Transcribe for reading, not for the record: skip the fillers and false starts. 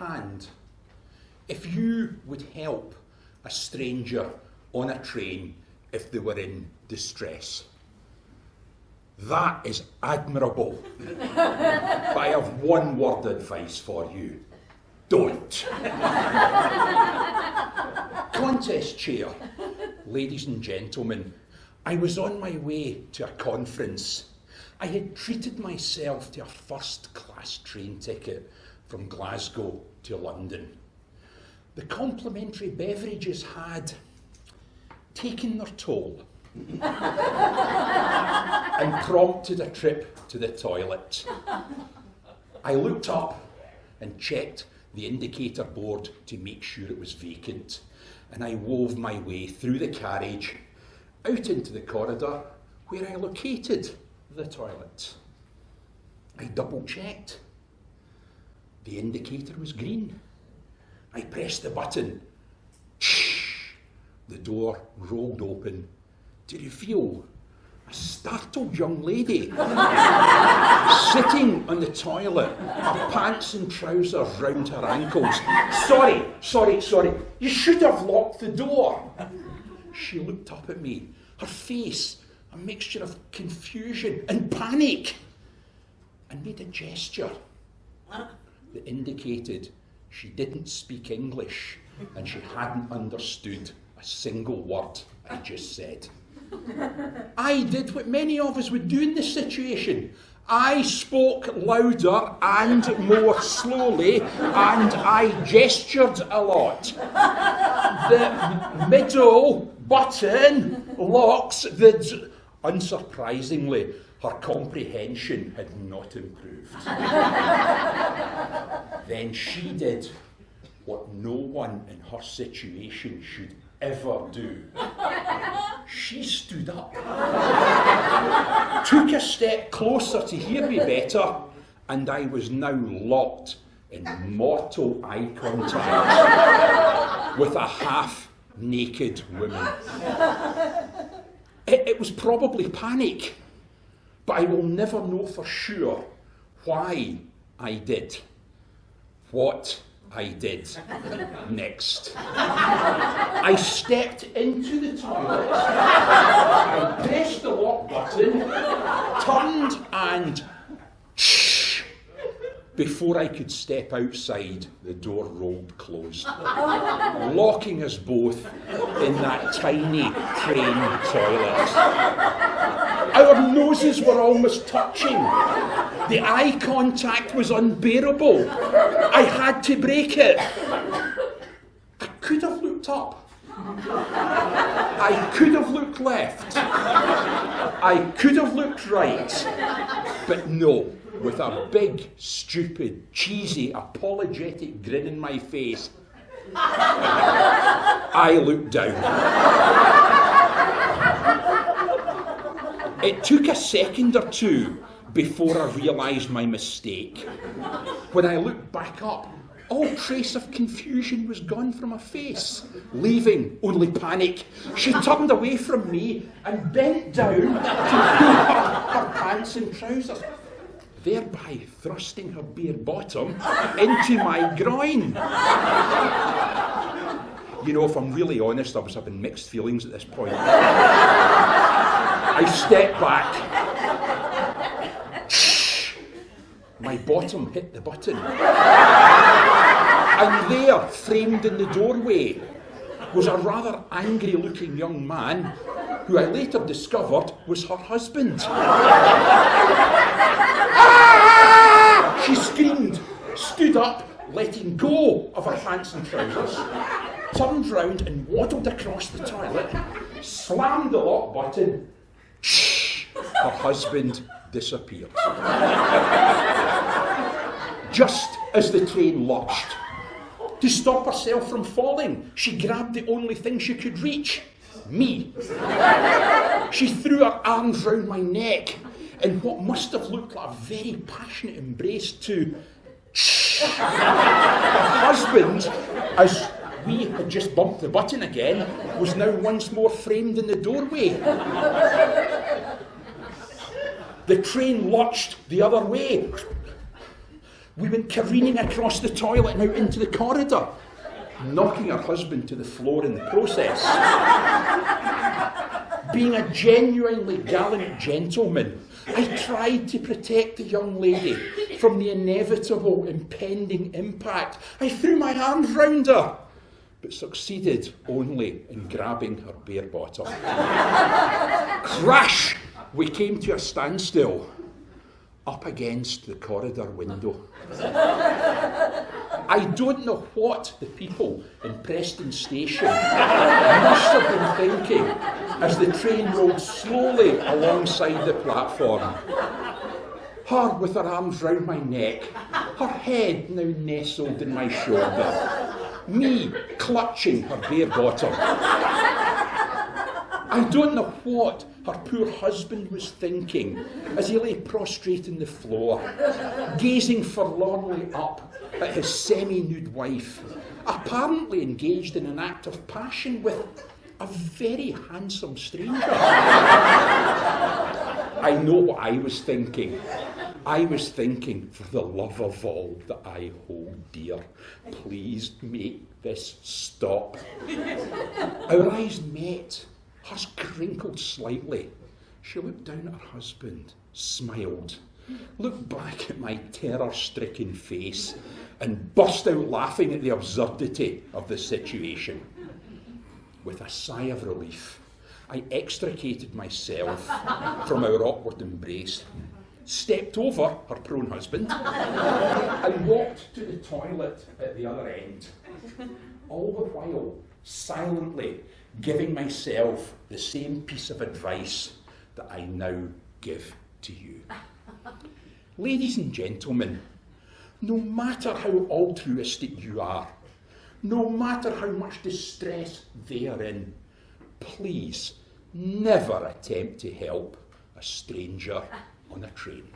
hand, if you would help a stranger on a train if they were in distress. That is admirable. But I have one word advice for you. Don't. Contest chair. Ladies and gentlemen, I was on my way to a conference. I had treated myself to a first-class train ticket from Glasgow to London. The complimentary beverages had taken their toll and prompted a trip to the toilet. I looked up and checked the indicator board to make sure it was vacant, and I wove my way through the carriage out into the corridor where I located the toilet. I double-checked. The indicator was green. I pressed the button. The door rolled open to reveal a startled young lady sitting on the toilet, her pants and trousers round her ankles. Sorry, you should have locked the door. She looked up at me, her face a mixture of confusion and panic, and made a gesture that indicated she didn't speak English and she hadn't understood a single word I just said. I did what many of us would do in this situation. I spoke louder and more slowly, and I gestured a lot. The middle button locks the... Unsurprisingly, her comprehension had not improved. Then she did what no one in her situation should ever do. She stood up, took a step closer to hear me better, and I was now locked in mortal eye contact with a half-naked woman. It was probably panic, but I will never know for sure why I did what I did next. I stepped into the toilet, I pressed the lock button, turned and before I could step outside, the door rolled closed, locking us both in that tiny train toilet. Our noses were almost touching. The eye contact was unbearable. I had to break it. I could have looked up. I could have looked left. I could have looked right. But no. With a big, stupid, cheesy, apologetic grin in my face, I looked down. It took a second or two before I realised my mistake. When I looked back up, all trace of confusion was gone from her face, leaving only panic. She turned away from me and bent down to pull up her pants and trousers, thereby thrusting her bare bottom into my groin. You know, if I'm really honest, I was having mixed feelings at this point. I stepped back. My bottom hit the button. And there, framed in the doorway, was a rather angry-looking young man who I later discovered was her husband. She screamed, stood up, letting go of her pants and trousers, turned round and waddled across the toilet, slammed the lock button. Her husband disappeared. Just as the train lurched, to stop herself from falling, she grabbed the only thing she could reach, me. She threw her arms round my neck in what must have looked like a very passionate embrace to her husband, as we had just bumped the button again, was now once more framed in the doorway. The train lurched the other way. We went careening across the toilet and out into the corridor, knocking her husband to the floor in the process. Being a genuinely gallant gentleman, I tried to protect the young lady from the inevitable impending impact. I threw my arms round her, but succeeded only in grabbing her bare bottom. Crash! We came to a standstill up against the corridor window. I don't know what the people in Preston Station must have been thinking as the train rolled slowly alongside the platform. Her with her arms round my neck, her head now nestled in my shoulder, me clutching her bare bottom. I don't know what her poor husband was thinking as he lay prostrate on the floor, gazing forlornly up at his semi-nude wife, apparently engaged in an act of passion with a very handsome stranger. I know what I was thinking. I was thinking, for the love of all that I hold dear, please make this stop. Our eyes met. Hers crinkled slightly. She looked down at her husband, smiled, looked back at my terror-stricken face, and burst out laughing at the absurdity of the situation. With a sigh of relief, I extricated myself from our awkward embrace, stepped over her prone husband, and walked to the toilet at the other end, all the while silently giving myself the same piece of advice that I now give to you. Ladies and gentlemen, no matter how altruistic you are, no matter how much distress they are in, please never attempt to help a stranger on a train.